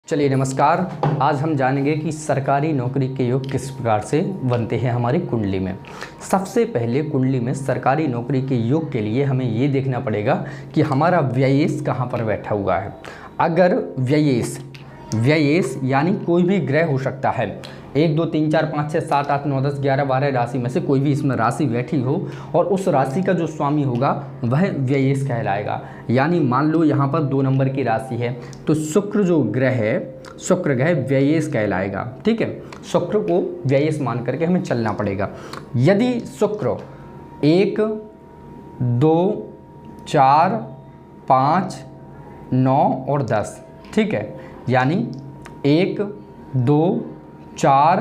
चलिए नमस्कार। आज हम जानेंगे कि सरकारी नौकरी के योग किस प्रकार से बनते हैं हमारी कुंडली में। सबसे पहले कुंडली में सरकारी नौकरी के योग के लिए हमें ये देखना पड़ेगा कि हमारा व्ययेश कहाँ पर बैठा हुआ है। अगर व्ययेश यानी कोई भी ग्रह हो सकता है, 1 2 3 4 5 6 7 8 9 10 11 12 राशि में से कोई भी इसमें राशि बैठी हो और उस राशि का जो स्वामी होगा वह व्ययेश कहलाएगा। यानी मान लो यहाँ पर 2 नंबर की राशि है तो शुक्र जो ग्रह है, शुक्र ग्रह व्ययेश कहलाएगा। ठीक है, शुक्र को व्ययेश मान करके हमें चलना पड़ेगा। यदि शुक्र 1 2 4 5 9 और 10, ठीक है, यानी 1 2 4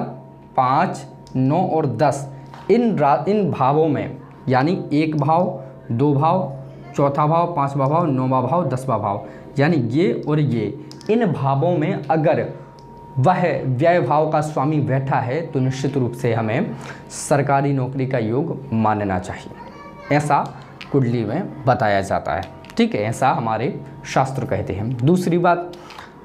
5 9 और 10 इन भावों में, यानी 1 भाव 2 भाव, चौथा भाव, 5वां भाव, 9वां भाव, 10वां भाव, यानी ये और ये, इन भावों में अगर वह व्यय भाव का स्वामी बैठा है तो निश्चित रूप से हमें सरकारी नौकरी का योग मानना चाहिए। ऐसा कुंडली में बताया जाता है। ठीक है, ऐसा हमारे शास्त्र कहते हैं। दूसरी बात,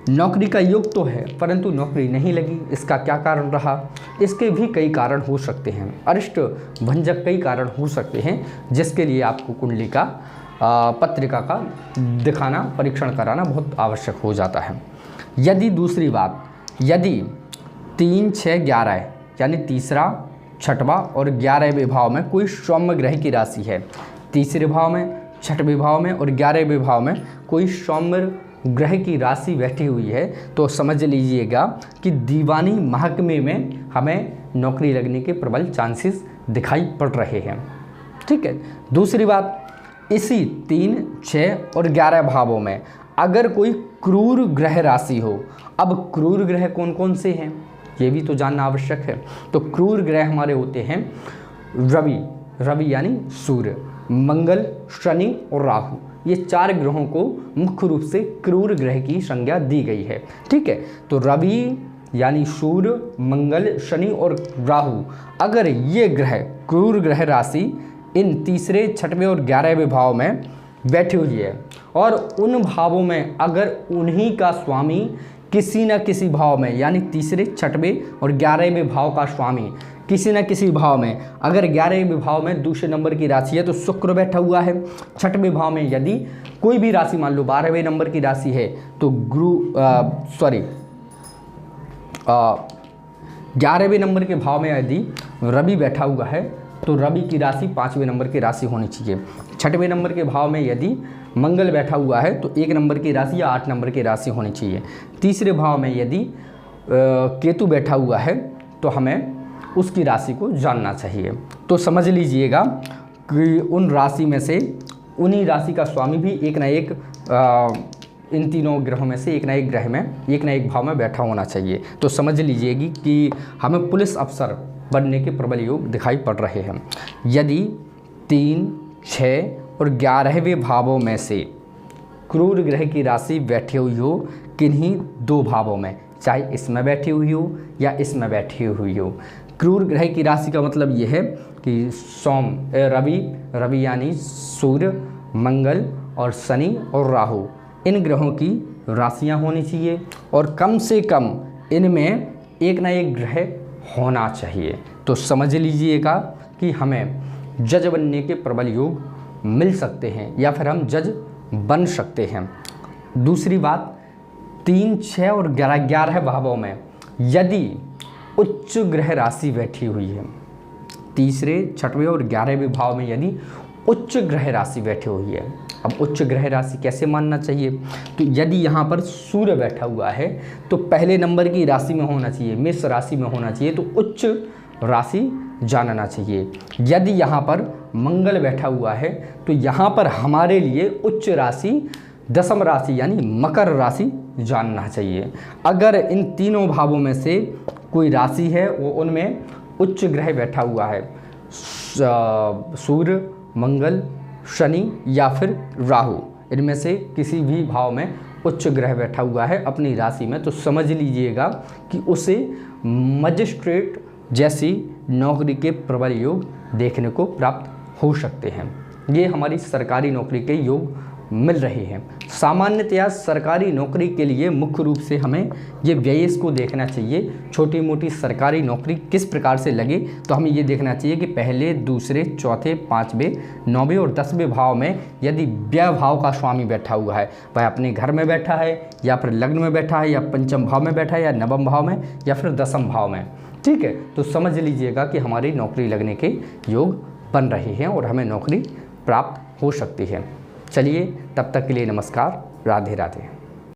नौकरी का योग तो है परंतु नौकरी नहीं लगी, इसका क्या कारण रहा? इसके भी कई कारण हो सकते हैं, अरिष्ट भंजक कई कारण हो सकते हैं, जिसके लिए आपको कुंडली का पत्रिका का दिखाना, परीक्षण कराना बहुत आवश्यक हो जाता है। यदि दूसरी बात, यदि 3 6 11 यानी तीसरा, छठवां और 11वें भाव में कोई सौम्य ग्रह की राशि है, तीसरे भाव में, छठवें भाव में और 11वें भाव में कोई सौम्य ग्रह की राशि बैठी हुई है तो समझ लीजिएगा कि दीवानी महकमे में हमें नौकरी लगने के प्रबल चांसेस दिखाई पड़ रहे हैं। ठीक है, दूसरी बात, इसी 3 6 और 11 भावों में अगर कोई क्रूर ग्रह राशि हो। अब क्रूर ग्रह कौन कौन से हैं ये भी तो जानना आवश्यक है। तो क्रूर ग्रह हमारे होते हैं रवि यानी सूर्य, मंगल, शनि और राहु। ये 4 ग्रहों को मुख्य रूप से क्रूर ग्रह की संज्ञा दी गई है। ठीक है, तो रवि यानी सूर्य, मंगल, शनि और राहु, अगर ये ग्रह क्रूर ग्रह राशि इन तीसरे, छठवें और 11वें भाव में बैठी हुई है और उन भावों में अगर उन्हीं का स्वामी किसी न किसी भाव में, यानी तीसरे, छठवें और 11वें भाव का स्वामी किसी न किसी भाव में, अगर 11वें भाव में दूसरे नंबर की राशि है तो शुक्र बैठा हुआ है। छठवें भाव में यदि कोई भी राशि, मान लो 12वें नंबर की राशि है तो 11वें नंबर के भाव में यदि रवि बैठा हुआ है तो रवि की राशि 5वें नंबर की राशि होनी चाहिए। छठवें नंबर के भाव में यदि मंगल बैठा हुआ है तो 1 नंबर की राशि या 8 नंबर की राशि होनी चाहिए। तीसरे भाव में यदि केतु बैठा हुआ है तो हमें उसकी राशि को जानना चाहिए। तो समझ लीजिएगा कि उन राशि में से उन्हीं राशि का स्वामी भी एक ना एक इन तीनों ग्रहों में से एक ना एक ग्रह में, एक ना एक भाव में बैठा होना चाहिए। तो समझ लीजिएगी कि हमें पुलिस अफसर बनने के प्रबल योग दिखाई पड़ रहे हैं। यदि 3 6 और 11वें भावों में से क्रूर ग्रह की राशि बैठी हुई हो किन्हीं 2 भावों में, चाहे इसमें बैठी हुई हो या इसमें बैठी हुई हो। क्रूर ग्रह की राशि का मतलब ये है कि रवि यानी सूर्य, मंगल और शनि और राहु, इन ग्रहों की राशियां होनी चाहिए और कम से कम इनमें एक ना एक ग्रह होना चाहिए। तो समझ लीजिएगा कि हमें जज बनने के प्रबल योग मिल सकते हैं या फिर हम जज बन सकते हैं। दूसरी बात, 3 6 और 11 भावों में यदि उच्च ग्रह राशि बैठी हुई है, तीसरे, छठवें और 11वें भाव में यदि उच्च ग्रह राशि बैठी हुई है। अब उच्च ग्रह राशि कैसे मानना चाहिए? तो यदि यहाँ पर सूर्य बैठा हुआ है तो पहले नंबर की राशि में होना चाहिए, मेष राशि में होना चाहिए, तो उच्च राशि जानना चाहिए। यदि यहाँ पर मंगल बैठा हुआ है तो यहाँ पर हमारे लिए उच्च राशि, दशम राशि यानी मकर राशि जानना चाहिए। अगर इन तीनों भावों में से कोई राशि है वो उनमें उच्च ग्रह बैठा हुआ है, सूर्य, मंगल, शनि या फिर राहु, इनमें से किसी भी भाव में उच्च ग्रह बैठा हुआ है अपनी राशि में, तो समझ लीजिएगा कि उसे मजिस्ट्रेट जैसी नौकरी के प्रबल योग देखने को प्राप्त हो सकते हैं। ये हमारी सरकारी नौकरी के योग मिल रहे हैं। सामान्यतया सरकारी नौकरी के लिए मुख्य रूप से हमें ये व्ययस को देखना चाहिए। छोटी मोटी सरकारी नौकरी किस प्रकार से लगे तो हमें ये देखना चाहिए कि पहले, दूसरे, चौथे, पाँचवें, 9वें और 10वें भाव में यदि व्यय भाव का स्वामी बैठा हुआ है, वह अपने घर में बैठा है या फिर लग्न में बैठा है या पंचम भाव में बैठा है या नवम भाव में या फिर 10वें भाव में, ठीक है, तो समझ लीजिएगा कि हमारी नौकरी लगने के योग बन रहे हैं और हमें नौकरी प्राप्त हो सकती है। चलिए, तब तक के लिए नमस्कार, राधे राधे।